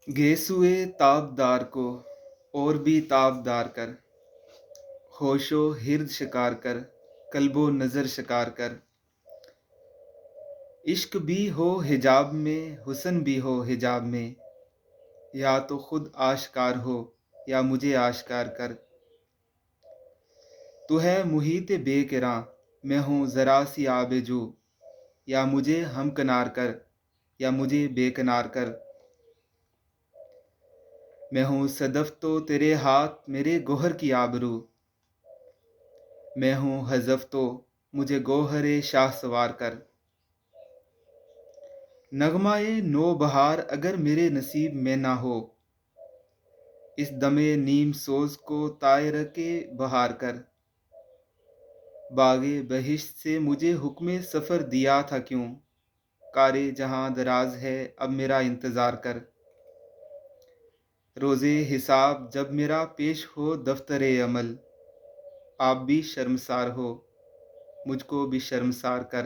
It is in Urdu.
گیسوئے تابدار کو اور بھی تابدار کر، ہوش و ہرد شکار کر، قلب و نظر شکار کر۔ عشق بھی ہو حجاب میں، حسن بھی ہو حجاب میں، یا تو خود آشکار ہو یا مجھے آشکار کر۔ تو ہے محیط بے کراں، میں ہوں ذرا سی آب جو، یا مجھے ہم کنار کر یا مجھے بے کنار کر۔ میں ہوں صدف تو تیرے ہاتھ میرے گوہر کی آبرو، میں ہوں حذف تو مجھے گوہر شاہ سوار کر۔ نغمہ نو بہار اگر میرے نصیب میں نہ ہو، اس دم نیم سوز کو طائر کے بہار کر۔ باغ بہشت سے مجھے حکم سفر دیا تھا کیوں، کار جہاں دراز ہے اب میرا انتظار کر۔ روز حساب جب میرا پیش ہو دفتر عمل، آپ بھی شرمسار ہو مجھ کو بھی شرمسار کر۔